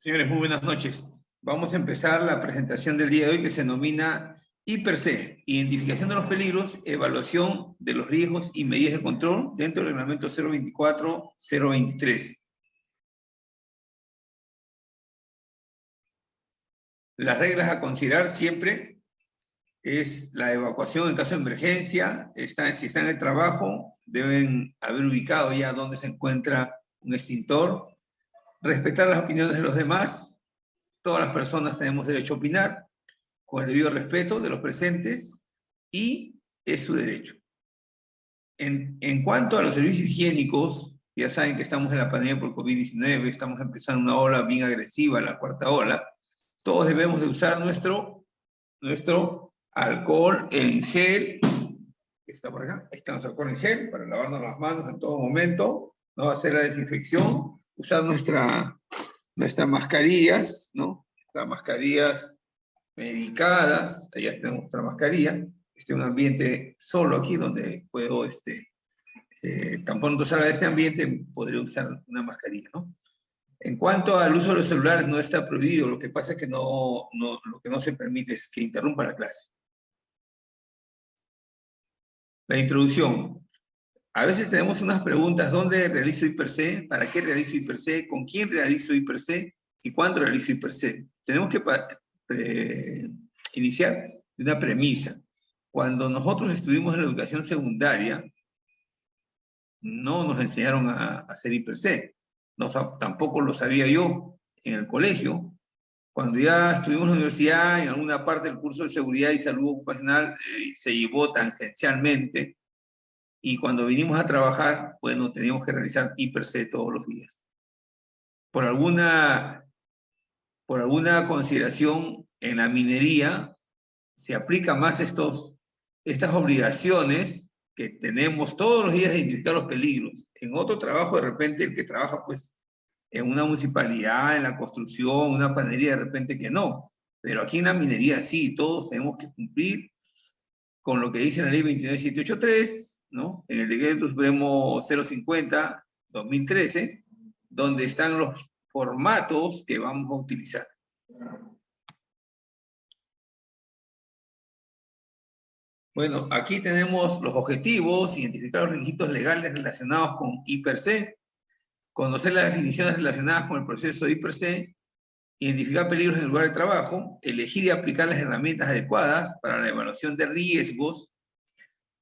Señores, muy buenas noches. Vamos a empezar la presentación del día de hoy que se denomina I+C, Identificación de los peligros, evaluación de los riesgos y medidas de control dentro del reglamento 024-023. Las reglas a considerar siempre es la evacuación en caso de emergencia. Si están en el trabajo, deben haber ubicado ya dónde se encuentra un extintor. Respetar las opiniones de los demás. Todas las personas tenemos derecho a opinar, con el debido respeto de los presentes, y es su derecho. En cuanto a los servicios higiénicos, ya saben que estamos en la pandemia por COVID-19, estamos empezando una ola bien agresiva, la cuarta ola. Todos debemos de usar nuestro alcohol en gel, que está por acá, está nuestro alcohol en gel, para lavarnos las manos en todo momento, ¿no? Hacer la desinfección, usar nuestras mascarillas, ¿no? Las mascarillas medicadas, allá tenemos nuestra mascarilla, un ambiente solo aquí donde puedo, tan pronto salga de este ambiente, podré usar una mascarilla, ¿no? En cuanto al uso de los celulares, no está prohibido, lo que pasa es que lo que no se permite es que interrumpa la clase. La introducción. A veces tenemos unas preguntas: ¿dónde realizo I+C? ¿Para qué realizo I+C? ¿Con quién realizo I+C? ¿Y cuándo realizo I+C? Tenemos que iniciar de una premisa. Cuando nosotros estuvimos en la educación secundaria, no nos enseñaron a hacer I+C. Tampoco lo sabía yo en el colegio. Cuando ya estuvimos en la universidad, en alguna parte del curso de seguridad y salud ocupacional, se llevó tangencialmente. Y cuando vinimos a trabajar, bueno, teníamos que realizar I+C todos los días. Por alguna consideración en la minería, se aplica más estas obligaciones que tenemos todos los días de identificar los peligros. En otro trabajo, de repente, el que trabaja pues en una municipalidad, en la construcción, una panadería, de repente que no. Pero aquí en la minería sí, todos tenemos que cumplir con lo que dice la ley 29783, ¿no? En el decreto supremo 050-2013, donde están los formatos que vamos a utilizar. Bueno, aquí tenemos los objetivos: identificar los requisitos legales relacionados con I+C, conocer las definiciones relacionadas con el proceso de I+C, identificar peligros en el lugar de trabajo, elegir y aplicar las herramientas adecuadas para la evaluación de riesgos,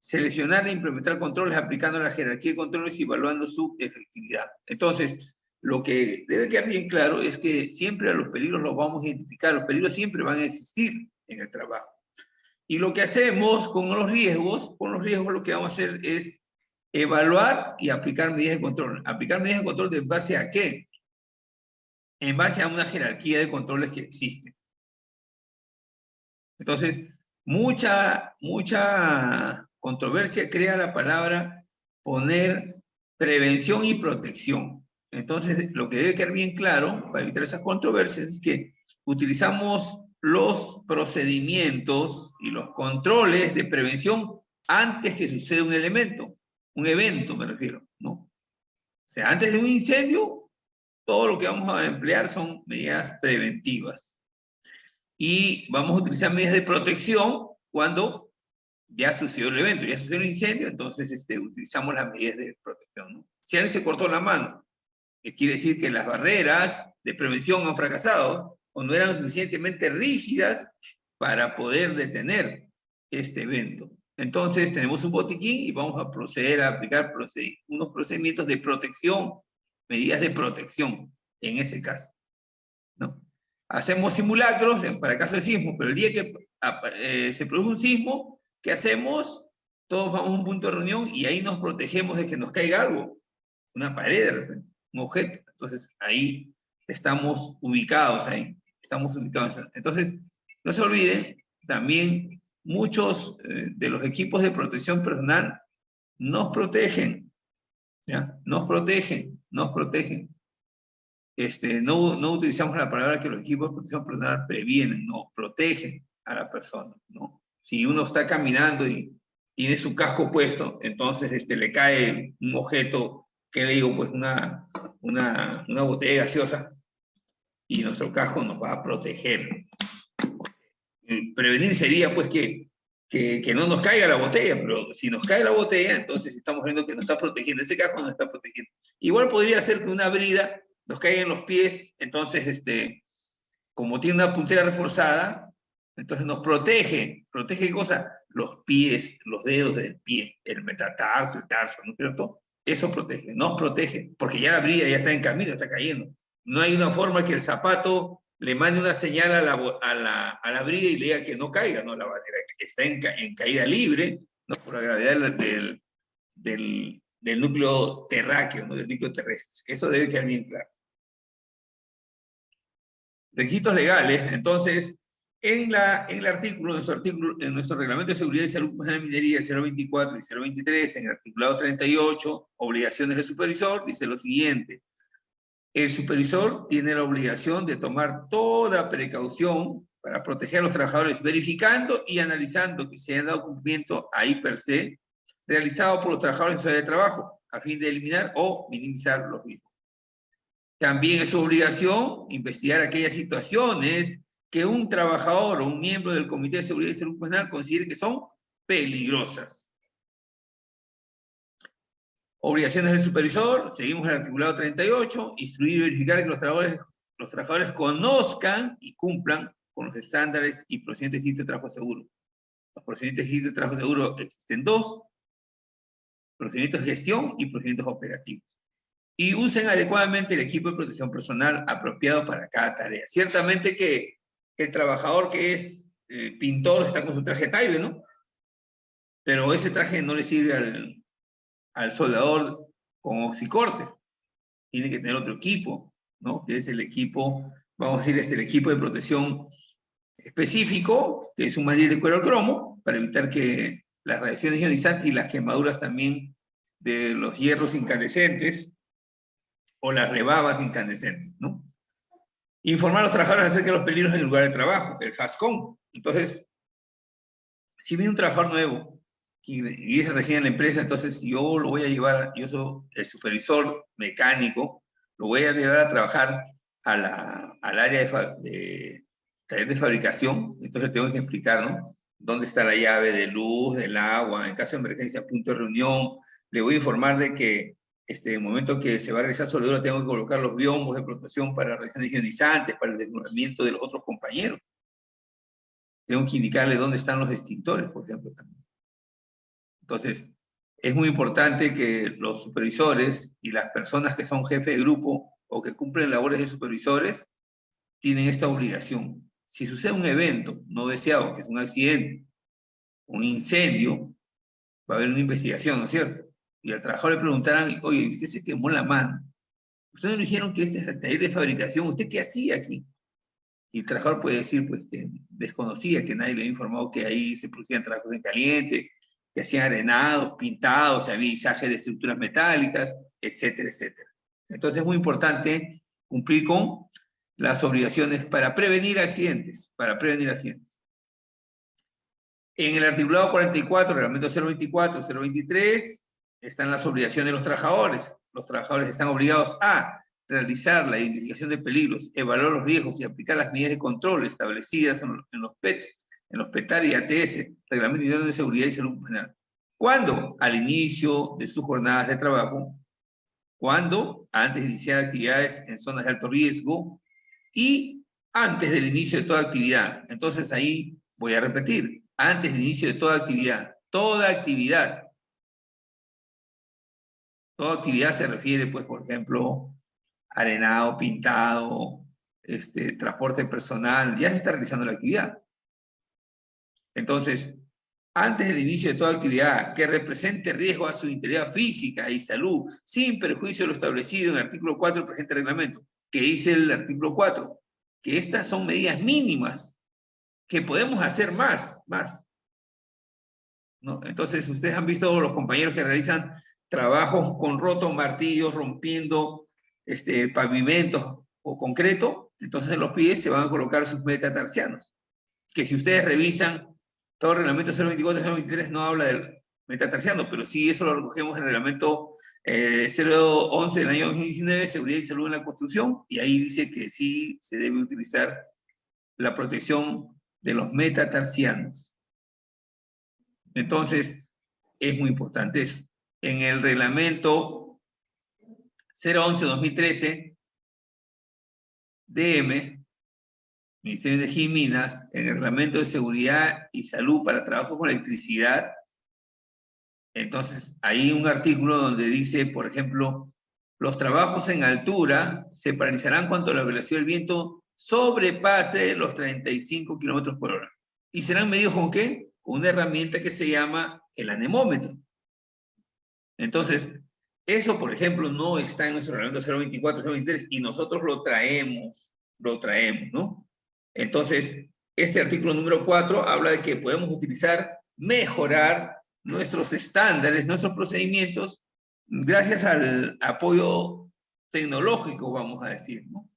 seleccionar e implementar controles aplicando la jerarquía de controles y evaluando su efectividad. Entonces, lo que debe quedar bien claro es que siempre a los peligros los vamos a identificar. Los peligros siempre van a existir en el trabajo. Y lo que hacemos con los riesgos lo que vamos a hacer es evaluar y aplicar medidas de control. ¿Aplicar medidas de control en base a qué? En base a una jerarquía de controles que existe. Entonces, mucha controversia crea la palabra poner prevención y protección. Entonces, lo que debe quedar bien claro para evitar esas controversias es que utilizamos los procedimientos y los controles de prevención antes que suceda un evento me refiero, ¿no? O sea, antes de un incendio, todo lo que vamos a emplear son medidas preventivas. Y vamos a utilizar medidas de protección cuando ya sucedió el evento, ya sucedió el incendio, entonces utilizamos las medidas de protección, ¿no? Si alguien se cortó la mano, quiere decir que las barreras de prevención han fracasado o no eran lo suficientemente rígidas para poder detener este evento. Entonces tenemos un botiquín y vamos a proceder a aplicar unos procedimientos de protección, medidas de protección en ese caso, ¿no? Hacemos simulacros para el caso de sismo, pero el día que se produce un sismo, ¿qué hacemos? Todos vamos a un punto de reunión y ahí nos protegemos de que nos caiga algo, una pared de repente, un objeto. Entonces ahí estamos ubicados Entonces, no se olviden, también muchos de los equipos de protección personal nos protegen, ¿ya? Nos protegen. No utilizamos la palabra que los equipos de protección personal previenen, no, protegen a la persona, ¿no? Si uno está caminando y tiene su casco puesto, entonces le cae un objeto, ¿qué le digo? Pues una botella gaseosa, y nuestro casco nos va a proteger. Prevenir sería pues que no nos caiga la botella, pero si nos cae la botella, entonces estamos viendo que nos está protegiendo, ese casco nos está protegiendo. Igual podría ser que una brida nos caiga en los pies, entonces, como tiene una puntera reforzada, entonces nos protege. ¿Protege qué cosa? Los pies, los dedos del pie, el metatarso, el tarso, ¿no es cierto? Eso protege, nos protege, porque ya la brida ya está en camino, está cayendo. No hay una forma que el zapato le mande una señal a la brida y le diga que no caiga, ¿no? La bandera está en caída libre, ¿no? Por la gravedad del núcleo terráqueo, ¿no? Del núcleo terrestre. Eso debe quedar bien claro. Requisitos legales, entonces, en nuestro reglamento de seguridad y salud en la minería, el 024 y 023, en el articulado 38, obligaciones del supervisor, dice lo siguiente: el supervisor tiene la obligación de tomar toda precaución para proteger a los trabajadores, verificando y analizando que se haya dado cumplimiento ahí per se, realizado por los trabajadores en su área de trabajo, a fin de eliminar o minimizar los mismos. También es su obligación investigar aquellas situaciones que un trabajador o un miembro del Comité de Seguridad y Salud Ocupacional considere que son peligrosas. Obligaciones del supervisor, seguimos el articulado 38, instruir y verificar que los trabajadores conozcan y cumplan con los estándares y procedimientos de trabajo seguro. Los procedimientos de trabajo seguro existen dos: procedimientos de gestión y procedimientos operativos. Y usen adecuadamente el equipo de protección personal apropiado para cada tarea. Ciertamente que el trabajador que es pintor está con su traje Taibe, ¿no? Pero ese traje no le sirve al soldador con oxicorte. Tiene que tener otro equipo, ¿no? Que es el equipo, vamos a decir, el equipo de protección específico, que es un mandil de cuero cromo, para evitar que las radiaciones ionizantes y las quemaduras también de los hierros incandescentes o las rebabas incandescentes, ¿no? Informar a los trabajadores acerca de los peligros en el lugar de trabajo, el HASCON. Entonces, si viene un trabajador nuevo y es recién en la empresa, entonces yo lo voy a llevar, yo soy el supervisor mecánico, lo voy a llevar a trabajar al área de taller de fabricación, entonces tengo que explicar, ¿no? Dónde está la llave de luz, del agua, en caso de emergencia, punto de reunión. Le voy a informar de que en el momento que se va a realizar soldadura, tengo que colocar los biombos de protección para radiaciones ionizantes, para el desnublamiento de los otros compañeros. Tengo que indicarle dónde están los extintores, por ejemplo, también. Entonces, es muy importante que los supervisores y las personas que son jefes de grupo o que cumplen labores de supervisores tienen esta obligación. Si sucede un evento no deseado, que es un accidente, un incendio, va a haber una investigación, ¿no es cierto? Y al trabajador le preguntarán: oye, usted se quemó la mano. Ustedes nos dijeron que este es el taller de fabricación, ¿usted qué hacía aquí? Y el trabajador puede decir, pues, que desconocía, que nadie le había informado que ahí se producían trabajos en caliente, que hacían arenados, pintados, había izaje de estructuras metálicas, etcétera, etcétera. Entonces es muy importante cumplir con las obligaciones para prevenir accidentes, En el articulado 44, reglamento 024, 023, están las obligaciones de los trabajadores. Los trabajadores están obligados a realizar la identificación de peligros, evaluar los riesgos y aplicar las medidas de control establecidas en los PETs, en los PETAR y ATS, Reglamento Interno de Seguridad y Salud Ocupacional. ¿Cuándo? Al inicio de sus jornadas de trabajo. ¿Cuándo? Antes de iniciar actividades en zonas de alto riesgo y antes del inicio de toda actividad. Entonces ahí voy a repetir: antes del inicio de toda actividad. Toda actividad. Toda actividad se refiere, pues, por ejemplo, arenado, pintado, transporte personal, ya se está realizando la actividad. Entonces, antes del inicio de toda actividad que represente riesgo a su integridad física y salud, sin perjuicio de lo establecido en el artículo 4 del presente reglamento, que dice el artículo 4, que estas son medidas mínimas, que podemos hacer más, ¿no? Entonces, ustedes han visto los compañeros que realizan trabajos con rotos, martillos, rompiendo pavimentos o concreto, entonces en los pies se van a colocar sus metatarsianos, que si ustedes revisan todo el reglamento 024 023 no habla del metatarsiano, pero sí eso lo recogemos en el reglamento 011 del año 2019, seguridad y salud en la construcción, y ahí dice que sí se debe utilizar la protección de los metatarsianos. Entonces, es muy importante eso. En el reglamento 011-2013, DM, Ministerio de Energía y Minas, en el reglamento de seguridad y salud para trabajo con electricidad, entonces hay un artículo donde dice, por ejemplo, los trabajos en altura se paralizarán cuando la velocidad del viento sobrepase los 35 kilómetros por hora. ¿Y serán medidos con qué? Con una herramienta que se llama el anemómetro. Entonces, eso, por ejemplo, no está en nuestro reglamento 024, 023, y nosotros lo traemos, ¿no? Entonces, este artículo número 4 habla de que podemos utilizar, mejorar nuestros estándares, nuestros procedimientos, gracias al apoyo tecnológico, vamos a decir, ¿no?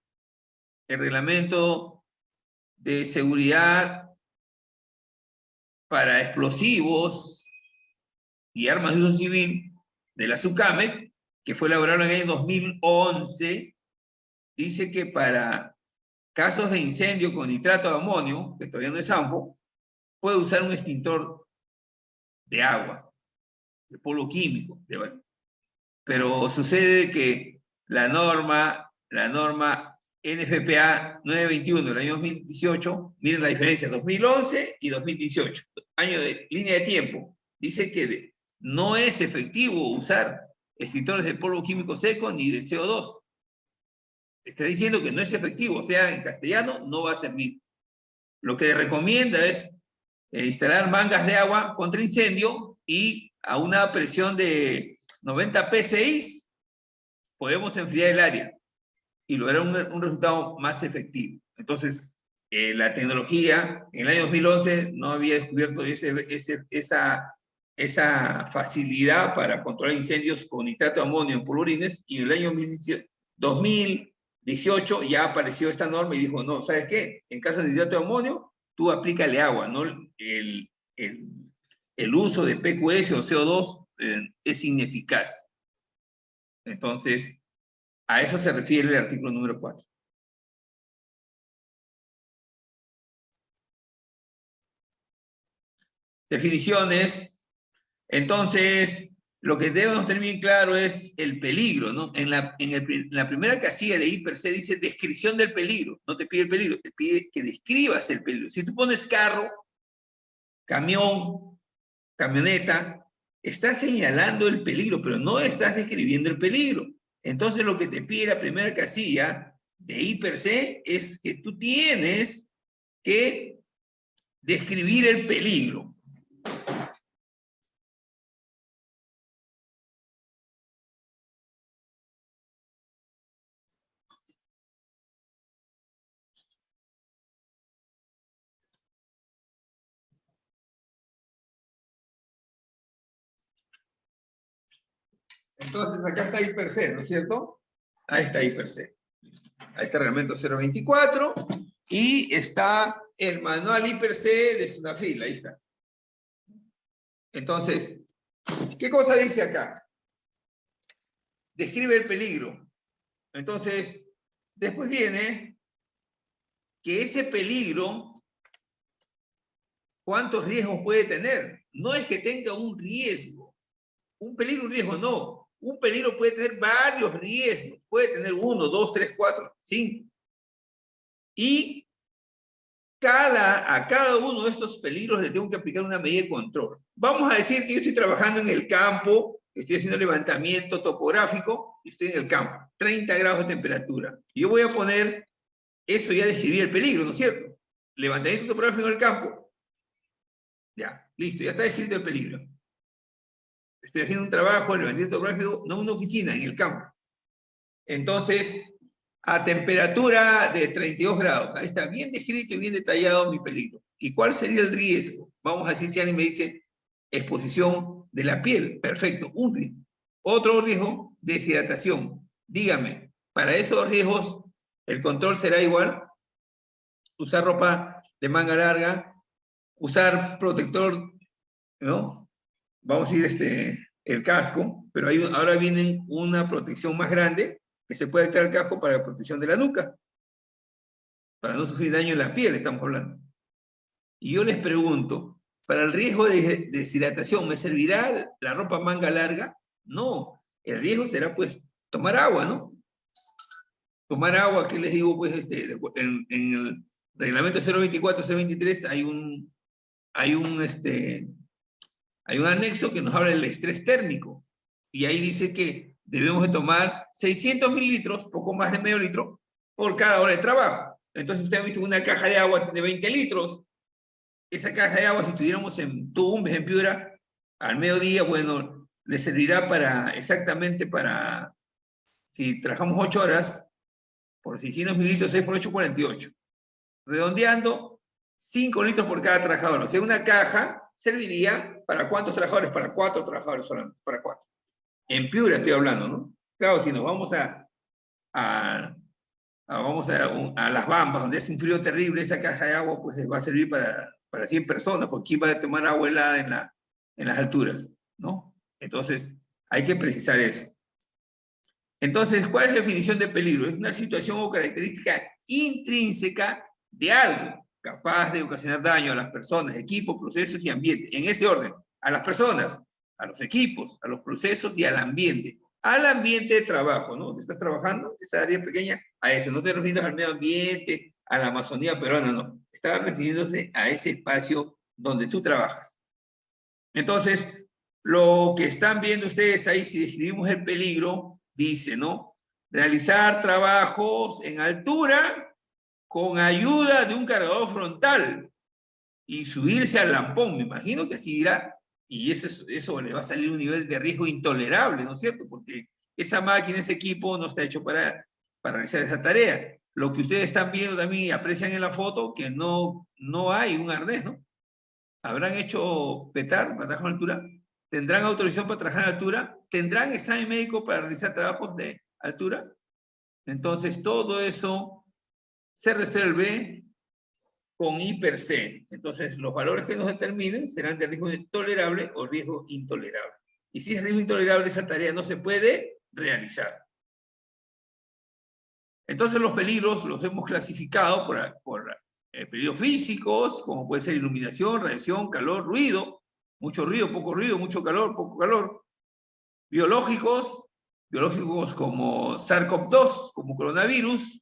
El reglamento de seguridad para explosivos y armas de uso civil de la SUCAMEC, que fue elaborado en el año 2011, dice que para casos de incendio con nitrato de amonio, que todavía no es ANFO, puede usar un extintor de agua, de polvo químico. Pero sucede que la norma NFPA 921 del año 2018, miren la diferencia, 2011 y 2018, año de línea de tiempo, dice que no es efectivo usar extintores de polvo químico seco ni de CO2. Está diciendo que no es efectivo, o sea, en castellano no va a servir. Lo que recomienda es instalar mangas de agua contra incendio y a una presión de 90 psi podemos enfriar el área y lograr un resultado más efectivo. Entonces, la tecnología en el año 2011 no había descubierto esa facilidad para controlar incendios con nitrato de amonio en polvorines, y en el año 2018 ya apareció esta norma y dijo, no, ¿sabes qué? En caso de nitrato de amonio, tú aplícale agua, ¿no? El uso de PQS o CO2 es ineficaz. Entonces, a eso se refiere el artículo número 4. Definiciones. Entonces, lo que debemos tener bien claro es el peligro, ¿no? En la primera casilla de I per se dice descripción del peligro. No te pide el peligro, te pide que describas el peligro. Si tú pones carro, camión, camioneta, estás señalando el peligro, pero no estás describiendo el peligro. Entonces, lo que te pide la primera casilla de I per se es que tú tienes que describir el peligro. Entonces, acá está I per se, ¿no es cierto? Ahí está I per se. Ahí está el reglamento 024 y está el manual I per se de SUNAFIL, ahí está. Entonces, ¿qué cosa dice acá? Describe el peligro. Entonces, después viene que ese peligro, ¿cuántos riesgos puede tener? No es que tenga un riesgo. Un peligro, un riesgo, no. Un peligro puede tener varios riesgos. Puede tener 1, 2, 3, 4, 5. Y a cada uno de estos peligros le tengo que aplicar una medida de control. Vamos a decir que yo estoy trabajando en el campo, estoy haciendo levantamiento topográfico y estoy en el campo, 30 grados de temperatura. Yo voy a poner, eso ya describí el peligro, ¿no es cierto? Levantamiento topográfico en el campo. Ya, listo, ya está descrito el peligro. Estoy haciendo un trabajo, levantamiento topográfico, no una oficina, en el campo. Entonces, a temperatura de 32 grados. Ahí está bien descrito y bien detallado mi peligro. ¿Y cuál sería el riesgo? Vamos a decir, si alguien me dice exposición de la piel. Perfecto, un riesgo. Otro riesgo, deshidratación. Dígame, para esos riesgos, el control será igual. Usar ropa de manga larga, usar protector, ¿no? Vamos a ir el casco. pero ahora viene una protección más grande que se puede quitar el casco para la protección de la nuca, para no sufrir daño en la piel, estamos hablando. Y yo les pregunto, ¿para el riesgo de deshidratación me servirá la ropa manga larga? No, el riesgo será pues tomar agua, ¿no? Tomar agua, ¿qué les digo? Pues en el reglamento 024-023 hay un anexo que nos habla del estrés térmico. Y ahí dice que debemos de tomar 600 mililitros, poco más de medio litro, por cada hora de trabajo. Entonces usted ha visto una caja de agua de 20 litros. Esa caja de agua, si estuviéramos en Tumbes, en Piura, al mediodía, bueno, le servirá exactamente para, si trabajamos 8 horas, por 600 mililitros, 6 por 8, 48. Redondeando, 5 litros por cada trabajador. O sea, una caja serviría para ¿cuántos trabajadores? Para 4 trabajadores solamente, para 4. En Piura estoy hablando, ¿no? Claro, si nos vamos a Las Bambas, donde hace un frío terrible, esa caja de agua pues va a servir para 100 personas, porque ¿quién va a tomar agua helada en las alturas? ¿No? Entonces, hay que precisar eso. Entonces, ¿cuál es la definición de peligro? Es una situación o característica intrínseca de algo capaz de ocasionar daño a las personas, equipos, procesos y ambiente. En ese orden, a las personas, a los equipos, a los procesos y al ambiente. Al ambiente de trabajo, ¿no? ¿Estás trabajando? Esa área pequeña, a eso. No te refieres al medio ambiente, a la Amazonía peruana, no. Está refiriéndose a ese espacio donde tú trabajas. Entonces, lo que están viendo ustedes ahí, si describimos el peligro, dice, ¿no? Realizar trabajos en altura con ayuda de un cargador frontal y subirse al lampón. Me imagino que así dirá. Y eso le va a salir un nivel de riesgo intolerable, ¿no es cierto? Porque esa máquina, ese equipo no está hecho para realizar esa tarea. Lo que ustedes están viendo también y aprecian en la foto, que no hay un arnés, ¿no? ¿Habrán hecho PETAR para trabajar en altura? ¿Tendrán autorización para trabajar en altura? ¿Tendrán examen médico para realizar trabajos de altura? Entonces, todo eso se resuelve con I per C. Entonces, los valores que nos determinen serán de riesgo tolerable o riesgo intolerable. Y si es riesgo intolerable, esa tarea no se puede realizar. Entonces, los peligros los hemos clasificado por peligros físicos, como puede ser iluminación, radiación, calor, ruido, mucho calor, poco calor. Biológicos como SARS-CoV-2, como coronavirus,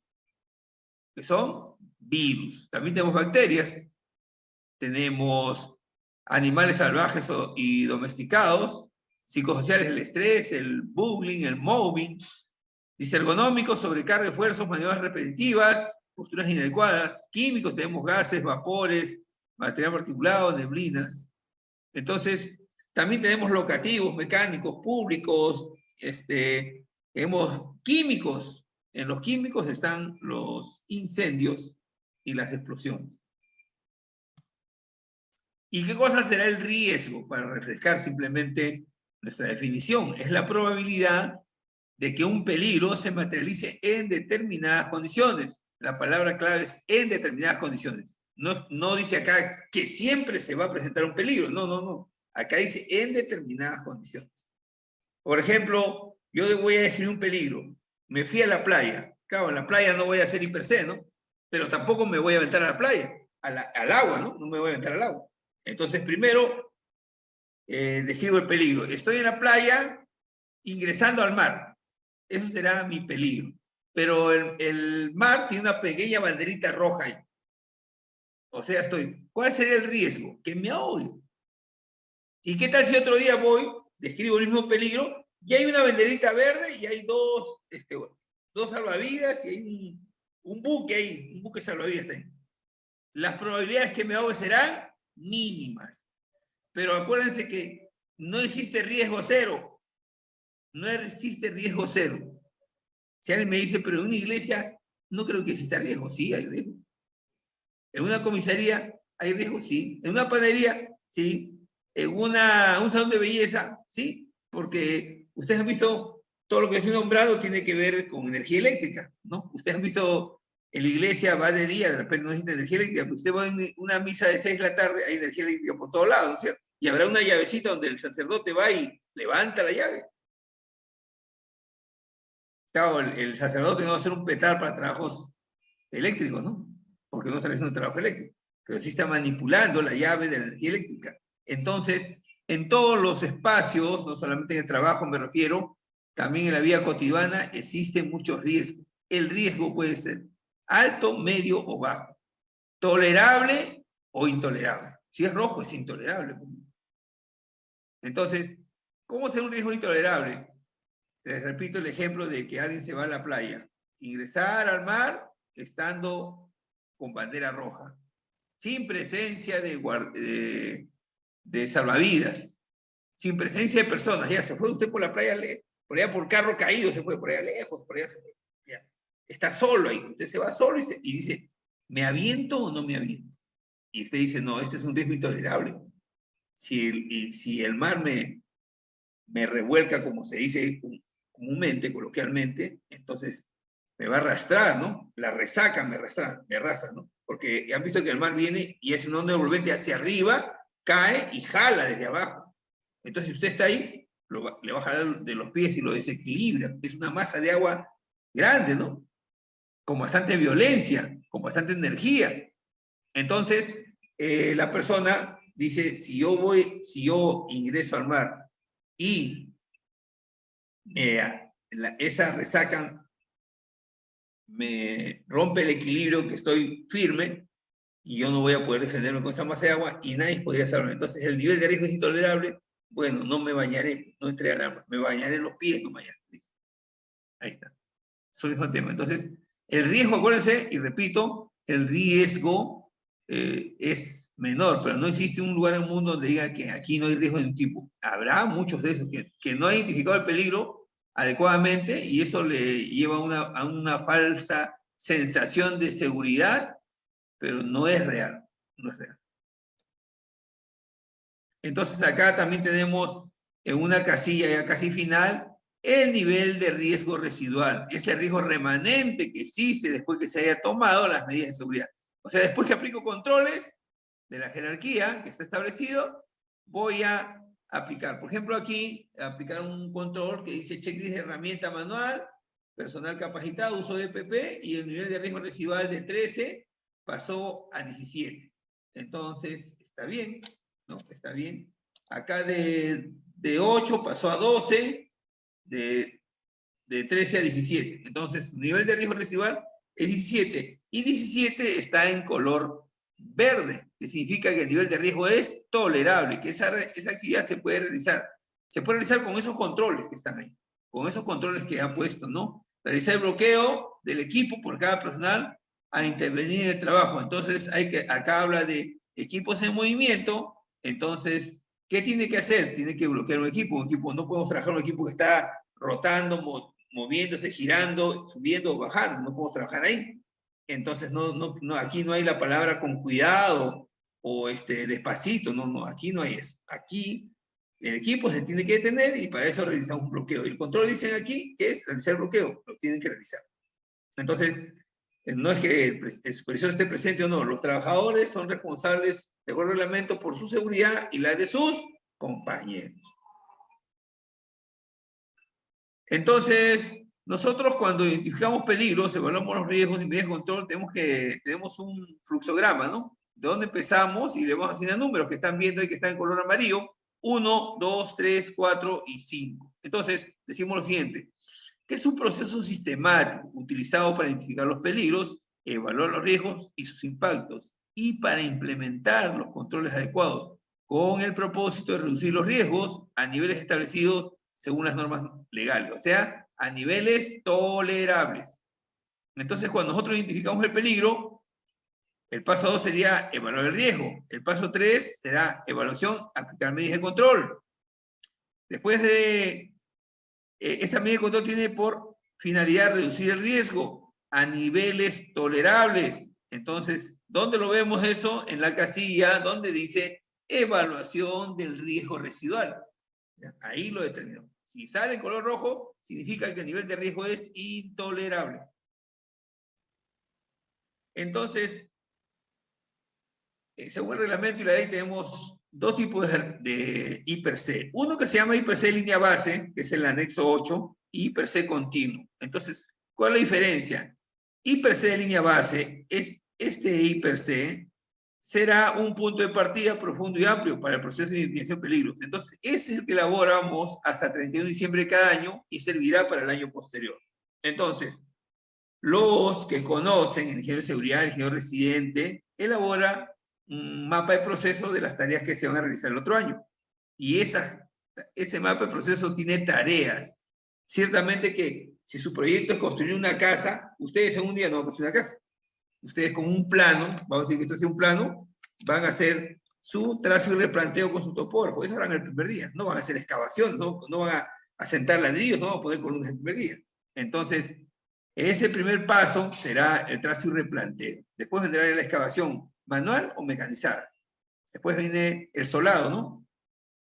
que son virus. También tenemos bacterias, tenemos animales salvajes y domesticados, psicosociales, el estrés, el bullying, el mobbing, disergonómicos, sobrecarga de esfuerzos, maniobras repetitivas, posturas inadecuadas, químicos, tenemos gases, vapores, material particulado, neblinas. Entonces, también tenemos locativos, mecánicos, públicos, tenemos químicos. En los químicos están los incendios y las explosiones. ¿Y qué cosa será el riesgo? Para refrescar simplemente nuestra definición. Es la probabilidad de que un peligro se materialice en determinadas condiciones. La palabra clave es en determinadas condiciones. No dice acá que siempre se va a presentar un peligro. No. Acá dice en determinadas condiciones. Por ejemplo, yo voy a describir un peligro. Me fui a la playa. Claro, en la playa no voy a hacer hiper C, ¿no? Pero tampoco me voy a aventar a la playa, al agua, ¿no? No me voy a aventar al agua. Entonces, primero, describo el peligro. Estoy en la playa ingresando al mar. Eso será mi peligro. Pero el mar tiene una pequeña banderita roja ahí. O sea, ¿cuál sería el riesgo? Que me ahogue. ¿Y qué tal si otro día describo el mismo peligro, y hay una banderita verde y hay dos salvavidas y hay un buque ahí, un buque salvavidas ahí? Las probabilidades que me ahogue serán mínimas. Pero acuérdense que no existe riesgo cero. No existe riesgo cero. Si alguien me dice, pero en una iglesia no creo que exista riesgo. Sí, hay riesgo. En una comisaría hay riesgo, sí. En una panadería, sí. En un salón de belleza, sí. Porque ustedes han visto todo lo que estoy nombrando tiene que ver con energía eléctrica, ¿no? Ustedes han visto en la iglesia, va de día, de repente no necesita energía eléctrica, pero usted va en una misa de 6 de la tarde, hay energía eléctrica por todos lados, ¿cierto? Y habrá una llavecita donde el sacerdote va y levanta la llave. Claro, el sacerdote no va a hacer un petar para trabajos eléctricos, ¿no? Porque no está haciendo un trabajo eléctrico, pero sí está manipulando la llave de la energía eléctrica. Entonces, en todos los espacios, no solamente en el trabajo me refiero, también en la vida cotidiana existen muchos riesgos. El riesgo puede ser alto, medio o bajo, tolerable o intolerable. Si es rojo, es intolerable. Entonces, ¿cómo ser un riesgo intolerable? Les repito el ejemplo de que alguien se va a la playa. Ingresar al mar estando con bandera roja, sin presencia de salvavidas, sin presencia de personas. Ya se fue usted por la playa, por allá por carro caído, se fue por allá lejos, por allá se fue. Ya. Está solo ahí, usted se va solo y dice, ¿me aviento o no me aviento? Y usted dice, no, este es un riesgo intolerable. Si el mar me revuelca, como se dice comúnmente, coloquialmente, entonces me va a arrastrar, ¿no? La resaca me arrastra, ¿no? Porque han visto que el mar viene y es una onda envolvente hacia arriba, cae y jala desde abajo. Entonces, si usted está ahí, le va a jalar de los pies y lo desequilibra. Es una masa de agua grande, ¿no? Con bastante violencia, con bastante energía. Entonces, la persona dice, si yo ingreso al mar y esa resaca me rompe el equilibrio, que estoy firme, y yo no voy a poder defenderme con esa masa de agua, y nadie podría salvarme. Entonces, el nivel de riesgo es intolerable. Bueno, no me bañaré, no entré al agua, me bañaré en los pies, no bañaré. Ahí está. Eso es el tema. Entonces, el riesgo, acuérdense, y repito, el riesgo es menor, pero no existe un lugar en el mundo donde diga que aquí no hay riesgo de un tipo. Habrá muchos de esos que no han identificado el peligro adecuadamente y eso le lleva a una falsa sensación de seguridad, pero no es real, no es real. Entonces acá también tenemos en una casilla ya casi final el nivel de riesgo residual, ese riesgo remanente que existe después que se haya tomado las medidas de seguridad. O sea, después que aplico controles de la jerarquía que está establecido, voy a aplicar. Por ejemplo, aquí, aplicar un control que dice checklist de herramienta manual, personal capacitado, uso de EPP, y el nivel de riesgo residual de 13 pasó a 17. Entonces, está bien, ¿no? Está bien. Acá de 8 pasó a 12, de 13 a 17. Entonces, nivel de riesgo residual es 17. Y 17 está en color verde, que significa que el nivel de riesgo es tolerable, que esa actividad se puede realizar. Se puede realizar con esos controles que están ahí, con esos controles que ha puesto, ¿no? Realizar el bloqueo del equipo por cada personal a intervenir en el trabajo. Entonces, acá habla de equipos en movimiento. Entonces, ¿qué tiene que hacer? Tiene que bloquear un equipo. No podemos trabajar un equipo que está rotando, moviéndose, girando, subiendo o bajando. No podemos trabajar ahí. Entonces, aquí no hay la palabra con cuidado o despacito. No, aquí no hay eso. Aquí el equipo se tiene que detener y para eso realizamos un bloqueo. Y el control dicen aquí que es realizar el bloqueo. Lo tienen que realizar. Entonces, no es que el supervisor esté presente o no. Los trabajadores son responsables de acuerdo al reglamento por su seguridad y la de sus compañeros. Entonces, nosotros cuando identificamos peligros, evaluamos los riesgos y medidas de control, tenemos un fluxograma, ¿no? De dónde empezamos y le vamos a asignar números que están viendo y que están en color amarillo. 1, 2, 3, 4 y 5. Entonces, decimos lo siguiente, que es un proceso sistemático utilizado para identificar los peligros, evaluar los riesgos y sus impactos, y para implementar los controles adecuados, con el propósito de reducir los riesgos a niveles establecidos según las normas legales, o sea, a niveles tolerables. Entonces, cuando nosotros identificamos el peligro, el paso 2 sería evaluar el riesgo. El paso 3 será evaluación, aplicar medidas de control. Después de esta medida de control tiene por finalidad reducir el riesgo a niveles tolerables. Entonces, ¿dónde lo vemos eso? En la casilla donde dice evaluación del riesgo residual. Ahí lo determinamos. Si sale en color rojo, significa que el nivel de riesgo es intolerable. Entonces, según el reglamento y la ley, tenemos dos tipos de IPRC. Uno que se llama IPRC línea base, que es el anexo 8, y per se continuo. Entonces, ¿cuál es la diferencia? I per se de línea base es este I per se será un punto de partida profundo y amplio para el proceso de identificación de peligros. Entonces, ese es el que elaboramos hasta 31 de diciembre de cada año y servirá para el año posterior. Entonces, los que conocen, el ingeniero de seguridad, el ingeniero residente, elabora un mapa de proceso de las tareas que se van a realizar el otro año. Y ese mapa de proceso tiene tareas. Ciertamente que si su proyecto es construir una casa, ustedes en un día no van a construir una casa. Ustedes con un plano, vamos a decir que esto es un plano, van a hacer su trazo y replanteo con su topógrafo. Eso harán el primer día. No van a hacer excavación, no van a sentar ladrillos, no van a poner columnas el primer día. Entonces, ese primer paso será el trazo y replanteo. Después vendrá la excavación manual o mecanizada. Después viene el solado, ¿no?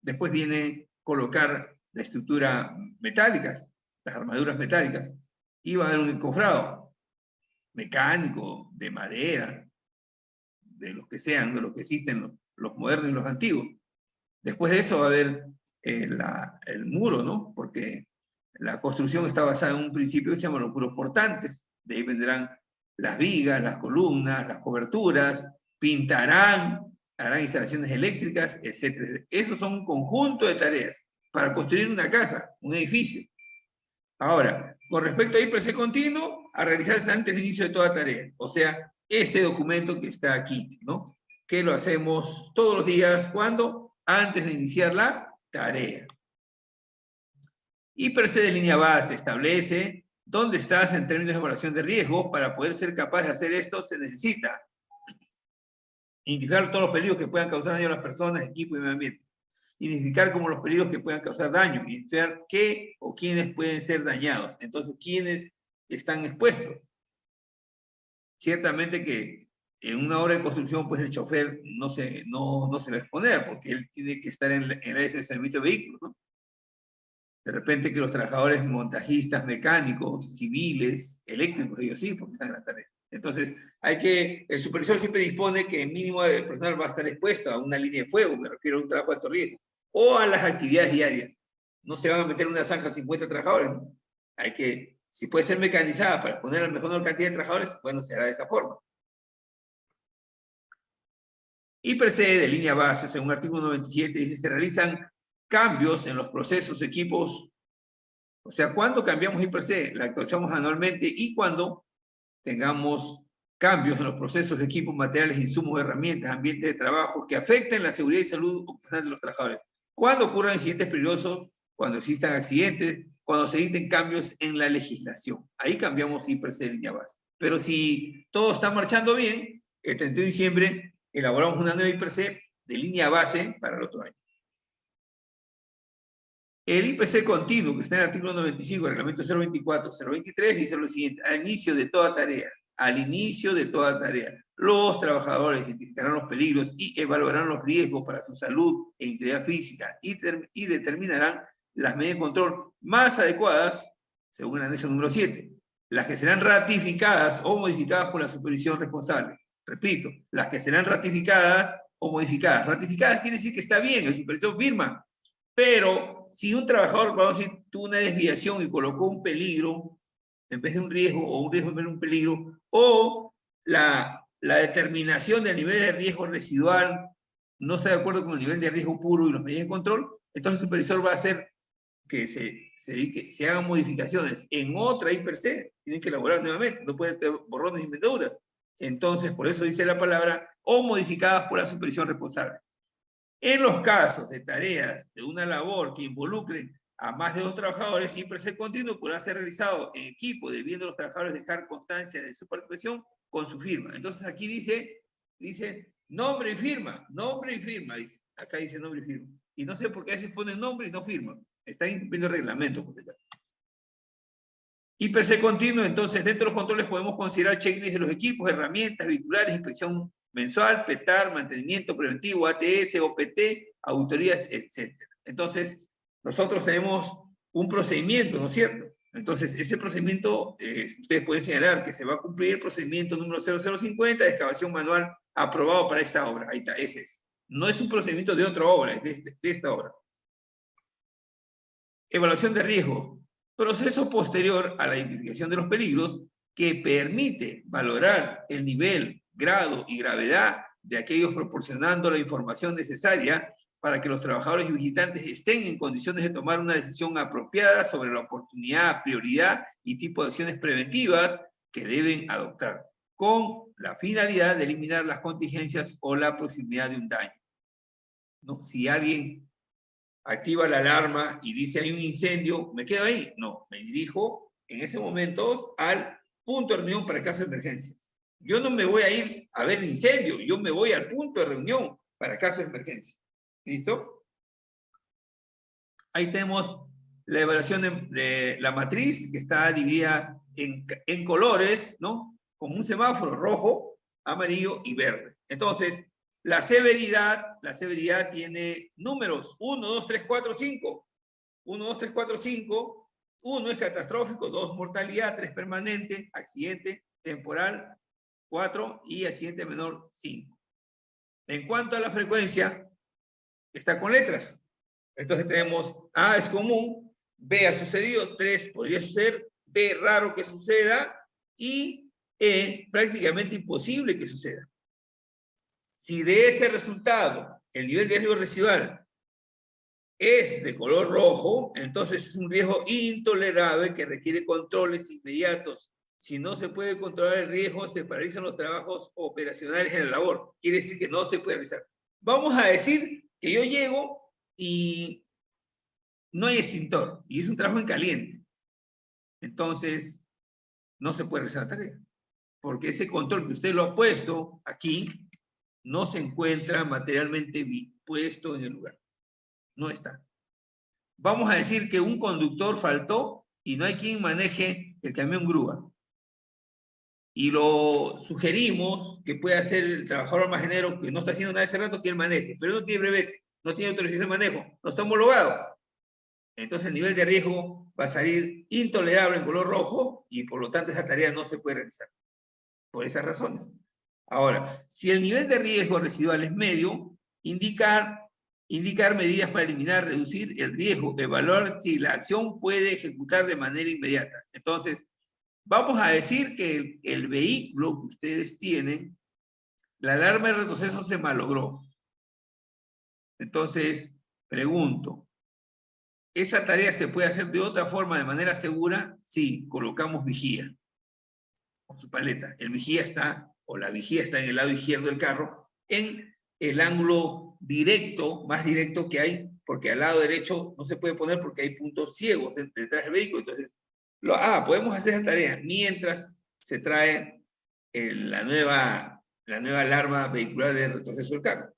Después viene colocar la estructura metálicas, las armaduras metálicas. Y va a haber un encofrado mecánico, de madera, de los que sean, de los que existen, los modernos y los antiguos. Después de eso va a haber el muro, ¿no? Porque la construcción está basada en un principio que se llama los muros portantes. De ahí vendrán las vigas, las columnas, las coberturas, pintarán, harán instalaciones eléctricas, etc. Esos son un conjunto de tareas para construir una casa, un edificio. Ahora, con respecto a I per se continuo, a realizarse antes del inicio de toda tarea. O sea, ese documento que está aquí, ¿no? Que lo hacemos todos los días, ¿cuándo? Antes de iniciar la tarea. I per se de línea base establece dónde estás en términos de evaluación de riesgo. Para poder ser capaz de hacer esto se necesita identificar todos los peligros que puedan causar daño a las personas, equipo y medio ambiente. Identificar como los peligros que puedan causar daño, identificar qué o quiénes pueden ser dañados. Entonces, ¿quiénes están expuestos? Ciertamente que en una obra de construcción, pues el chofer no se va a exponer, porque él tiene que estar en la ese servicio de vehículos, ¿no? De repente que los trabajadores montajistas, mecánicos, civiles, eléctricos, ellos sí, porque están en la tarea. Entonces, el supervisor siempre dispone que mínimo el personal va a estar expuesto a una línea de fuego, me refiero a un trabajo de alto riesgo, o a las actividades diarias. No se van a meter en una zanja 50 trabajadores, ¿no? Si puede ser mecanizada para poner la mejor cantidad de trabajadores, bueno, se hará de esa forma. I per se de línea base, según el artículo 97, dice, se realizan cambios en los procesos, equipos. O sea, ¿cuándo cambiamos I per se? La actualizamos anualmente y cuando tengamos cambios en los procesos, equipos, materiales, insumos, herramientas, ambiente de trabajo que afecten la seguridad y salud ocupacional de los trabajadores. ¿Cuándo ocurran incidentes peligrosos? Cuando existan accidentes, cuando se editen cambios en la legislación. Ahí cambiamos I per se de línea base. Pero si todo está marchando bien, el 31 de diciembre elaboramos una nueva I per se de línea base para el otro año. El IPC continuo, que está en el artículo 95 del reglamento 024-023, dice lo siguiente: al inicio de toda tarea, los trabajadores identificarán los peligros y evaluarán los riesgos para su salud e integridad física y determinarán las medidas de control más adecuadas, según el anexo número 7, las que serán ratificadas o modificadas por la supervisión responsable. Repito, las que serán ratificadas o modificadas. Ratificadas quiere decir que está bien, el supervisor firma, pero si un trabajador, vamos a decir, tuvo una desviación y colocó un peligro en vez de un riesgo, o un riesgo en vez de un peligro, o la determinación del nivel de riesgo residual no está de acuerdo con el nivel de riesgo puro y los medidas de control, entonces el supervisor va a hacer que se hagan modificaciones en otra I per se, tienen que elaborar nuevamente, no puede tener borrones y inventaduras. Entonces, por eso dice la palabra, o modificadas por la supervisión responsable. En los casos de tareas de una labor que involucren a más de 2 trabajadores, I per se continuo podrá ser realizado en equipo, debiendo los trabajadores dejar constancia de su participación con su firma. Entonces aquí dice nombre y firma, dice. Acá dice nombre y firma. Y no sé por qué a veces ponen nombre y no firma. Están incumpliendo el reglamento. I per se continuo, entonces dentro de los controles podemos considerar checklist de los equipos, herramientas, vehiculares, inspección mensual, PETAR, mantenimiento preventivo, ATS, OPT, auditorías, etc. Entonces, nosotros tenemos un procedimiento, ¿no es cierto? Entonces, ese procedimiento, ustedes pueden señalar que se va a cumplir el procedimiento número 0050 de excavación manual aprobado para esta obra. Ahí está, ese es. No es un procedimiento de otra obra, es de esta obra. Evaluación de riesgo. Proceso posterior a la identificación de los peligros que permite valorar el nivel, grado y gravedad de aquellos proporcionando la información necesaria para que los trabajadores y visitantes estén en condiciones de tomar una decisión apropiada sobre la oportunidad, prioridad y tipo de acciones preventivas que deben adoptar, con la finalidad de eliminar las contingencias o la proximidad de un daño. ¿No? Si alguien activa la alarma y dice hay un incendio, ¿me quedo ahí? No, me dirijo en ese momento al punto de reunión para caso de emergencia. Yo no me voy a ir a ver el incendio, yo me voy al punto de reunión para caso de emergencia. ¿Listo? Ahí tenemos la evaluación de la matriz, que está dividida en colores, ¿no? Como un semáforo rojo, amarillo y verde. Entonces, la severidad tiene números 1, 2, 3, 4, 5. 1, 2, 3, 4, 5. 1 es catastrófico, 2 mortalidad, 3 permanente, accidente temporal, 4 y accidente menor, 5. En cuanto a la frecuencia, está con letras. Entonces tenemos A es común, B ha sucedido, 3 podría suceder, D raro que suceda y E prácticamente imposible que suceda. Si de ese resultado el nivel de riesgo residual es de color rojo, entonces es un riesgo intolerable que requiere controles inmediatos. Si no se puede controlar el riesgo, se paralizan los trabajos operacionales en la labor. Quiere decir que no se puede realizar. Vamos a decir que yo llego y no hay extintor, y es un trabajo en caliente. Entonces, no se puede realizar la tarea. Porque ese control que usted lo ha puesto aquí, no se encuentra materialmente puesto en el lugar. No está. Vamos a decir que un conductor faltó y no hay quien maneje el camión grúa. Y lo sugerimos que pueda hacer el trabajador almacenero que no está haciendo nada ese rato, que él maneje, pero no tiene brevete, no tiene autorización de manejo, no está homologado. Entonces el nivel de riesgo va a salir intolerable en color rojo y por lo tanto esa tarea no se puede realizar. Por esas razones. Ahora, si el nivel de riesgo residual es medio, indicar medidas para eliminar, reducir el riesgo, evaluar si la acción puede ejecutar de manera inmediata. Entonces, vamos a decir que el vehículo que ustedes tienen, la alarma de retroceso se malogró. Entonces, pregunto, ¿esa tarea se puede hacer de otra forma de manera segura? Sí, colocamos vigía con su paleta. El vigía está, o la vigía está en el lado izquierdo del carro, en el ángulo directo, más directo que hay, porque al lado derecho no se puede poner porque hay puntos ciegos detrás del vehículo. Entonces, podemos hacer esa tarea mientras se trae la nueva alarma vehicular de retroceso del carro.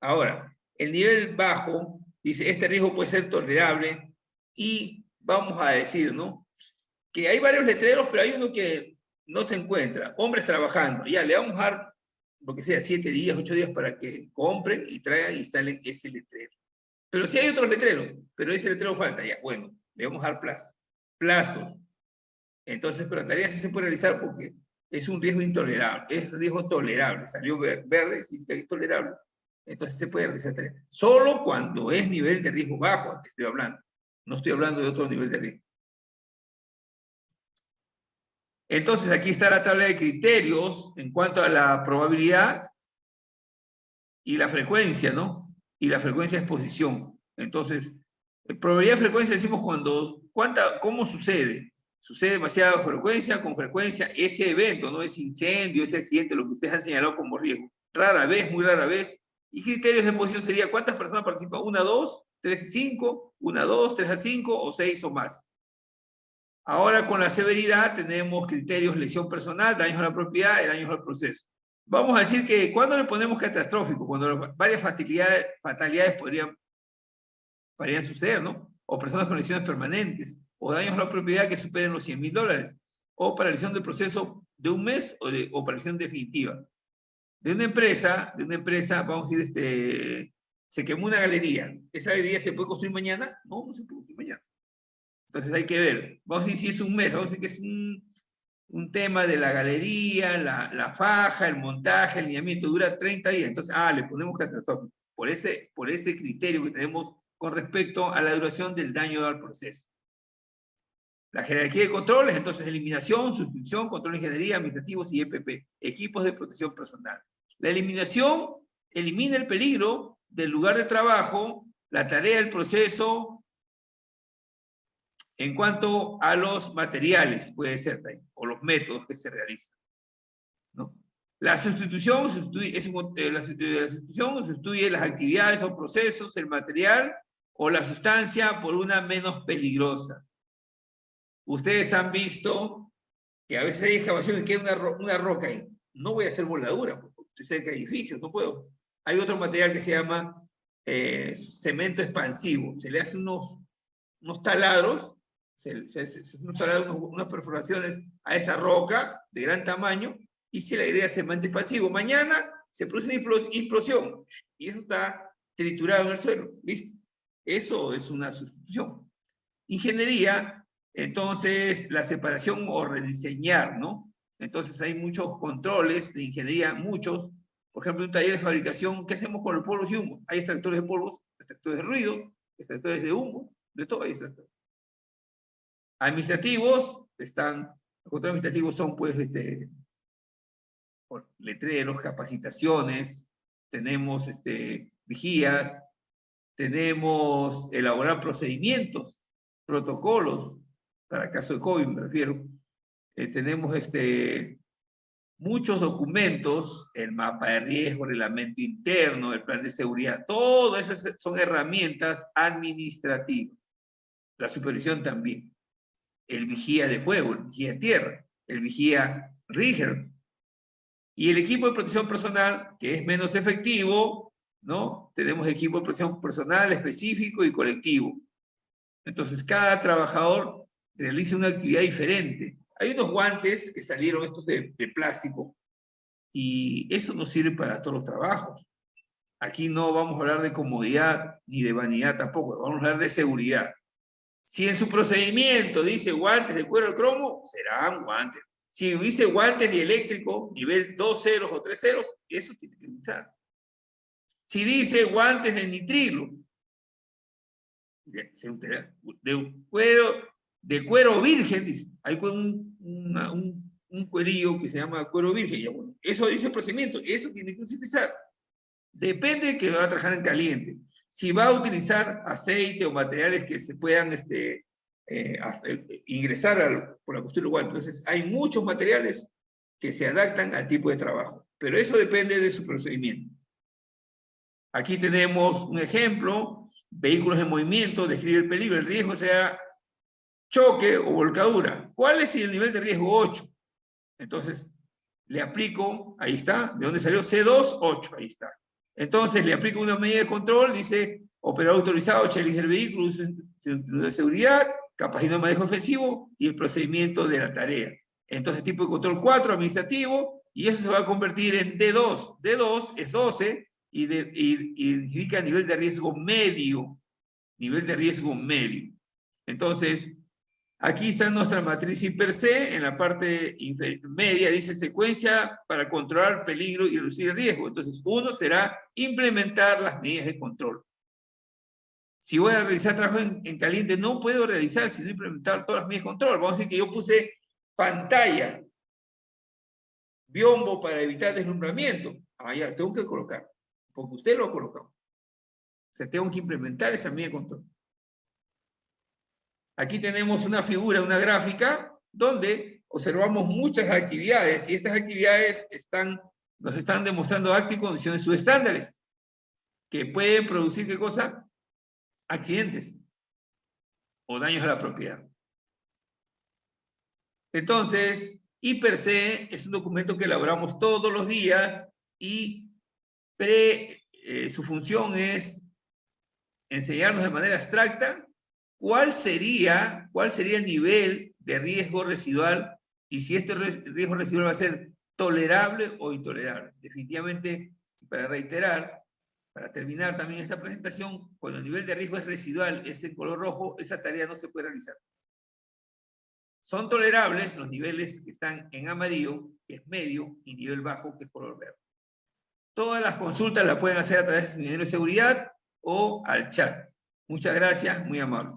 Ahora, el nivel bajo dice, este riesgo puede ser tolerable y vamos a decir, ¿no? Que hay varios letreros, pero hay uno que no se encuentra. Hombres trabajando. Ya, le vamos a dar, lo que sea, 7 días, 8 días para que compren y traigan e instalen ese letrero. Pero sí hay otros letreros, pero ese letrero falta. Ya, bueno, le vamos a dar plazos. Entonces, pero la tarea sí se puede realizar porque es un riesgo intolerable, es riesgo tolerable. Salió verde, significa que es tolerable. Entonces se puede realizar tarea. Solo cuando es nivel de riesgo bajo, que estoy hablando. No estoy hablando de otro nivel de riesgo. Entonces, aquí está la tabla de criterios en cuanto a la probabilidad y la frecuencia, ¿no? Y la frecuencia de exposición. Entonces, probabilidad y frecuencia decimos ¿cómo sucede? Sucede demasiada frecuencia, con frecuencia, ese evento, ¿no? Ese incendio, ese accidente, lo que ustedes han señalado como riesgo. Rara vez, muy rara vez. Y criterios de exposición sería ¿cuántas personas participan? 1 a 2, 3 a 5, 1 a 2, 3 a 5 o 6 o más. Ahora con la severidad tenemos criterios lesión personal, daños a la propiedad y daños al proceso. Vamos a decir que ¿cuándo le ponemos catastrófico? Cuando varias fatalidades podrían suceder, ¿no? O personas con lesiones permanentes, o daños a la propiedad que superen los $100,000, o paralización del proceso de un mes o paralización definitiva. De una empresa, vamos a decir, se quemó una galería. ¿Esa galería se puede construir mañana? No, no se puede construir mañana. Entonces hay que ver, vamos a decir si es un mes, vamos a decir que es un tema de la galería, la faja, el montaje, el lineamiento, dura 30 días. Entonces, le ponemos catastrófico por ese criterio que tenemos con respecto a la duración del daño al proceso. La jerarquía de controles, entonces, eliminación, sustitución, control de ingeniería, administrativos y EPP, equipos de protección personal. La eliminación elimina el peligro del lugar de trabajo, la tarea, el proceso, en cuanto a los materiales, puede ser también, o los métodos que se realizan, ¿no? La sustitución sustituye las actividades o procesos, el material o la sustancia por una menos peligrosa. Ustedes han visto que a veces hay excavación y queda una roca ahí. No voy a hacer voladura, porque estoy cerca de edificios, no puedo. Hay otro material que se llama cemento expansivo. Se le hace unos taladros, unas perforaciones a esa roca de gran tamaño, y se le agrega cemento expansivo. Mañana se produce una implosión, y eso está triturado en el suelo, ¿listo? Eso es una sustitución. Ingeniería, entonces, la separación o rediseñar, ¿no? Entonces hay muchos controles de ingeniería, muchos. Por ejemplo, un taller de fabricación, ¿qué hacemos con los polvos y humos? Hay extractores de polvos, extractores de ruido, extractores de humo, de todo hay extractores. Administrativos, los controles administrativos son, pues, letreros, capacitaciones, tenemos vigías, tenemos elaborar procedimientos, protocolos, para caso de COVID me refiero, tenemos muchos documentos, el mapa de riesgo, el reglamento interno, el plan de seguridad, todas esas son herramientas administrativas. La supervisión también. El vigía de fuego, el vigía de tierra, el vigía rigger. Y el equipo de protección personal, que es menos efectivo, ¿no? Tenemos equipo de protección personal específico y colectivo. Entonces, cada trabajador realiza una actividad diferente. Hay unos guantes que salieron estos de plástico, y eso no sirve para todos los trabajos. Aquí no vamos a hablar de comodidad ni de vanidad tampoco, vamos a hablar de seguridad. Si en su procedimiento dice guantes de cuero de cromo, serán guantes. Si dice guantes de eléctrico, nivel 2 ceros o 3 ceros, eso tiene que usar. Si dice guantes de nitrilo, de cuero virgen, dice. Hay un cuerillo que se llama cuero virgen. Ya, bueno, eso dice el procedimiento, eso tiene que utilizar. Depende de que va a trabajar en caliente. Si va a utilizar aceite o materiales que se puedan ingresar por la costura igual. Entonces, hay muchos materiales que se adaptan al tipo de trabajo. Pero eso depende de su procedimiento. Aquí tenemos un ejemplo. Vehículos en movimiento, describe el peligro. El riesgo sea choque o volcadura. ¿Cuál es el nivel de riesgo? 8. Entonces, le aplico, ahí está, ¿de dónde salió? C2, 8, ahí está. Entonces, le aplico una medida de control, dice, operador autorizado, chelice el vehículo, cinturón de seguridad, capacidad de manejo ofensivo y el procedimiento de la tarea. Entonces, tipo de control 4, administrativo, y eso se va a convertir en D2. D2 es 12 y significa nivel de riesgo medio. Nivel de riesgo medio. Entonces, aquí está nuestra matriz per se, en la parte media dice secuencia para controlar peligro y reducir el riesgo. Entonces, uno será implementar las medidas de control. Si voy a realizar trabajo en caliente, no puedo realizar sino implementar todas las medidas de control. Vamos a decir que yo puse pantalla, biombo para evitar deslumbramiento. Ah, ya, tengo que colocar, porque usted lo ha colocado. O sea, tengo que implementar esa medida de control. Aquí tenemos una figura, una gráfica, donde observamos muchas actividades, y estas actividades nos están demostrando actos y condiciones subestándares, que pueden producir, ¿qué cosa? Accidentes o daños a la propiedad. Entonces, per se es un documento que elaboramos todos los días, y su función es enseñarnos de manera abstracta ¿cuál sería el nivel de riesgo residual y si este riesgo residual va a ser tolerable o intolerable? Definitivamente, para reiterar, para terminar también esta presentación, cuando el nivel de riesgo es residual, es en color rojo, esa tarea no se puede realizar. Son tolerables los niveles que están en amarillo, que es medio, y nivel bajo, que es color verde. Todas las consultas las pueden hacer a través de su ingeniero de seguridad o al chat. Muchas gracias, muy amable.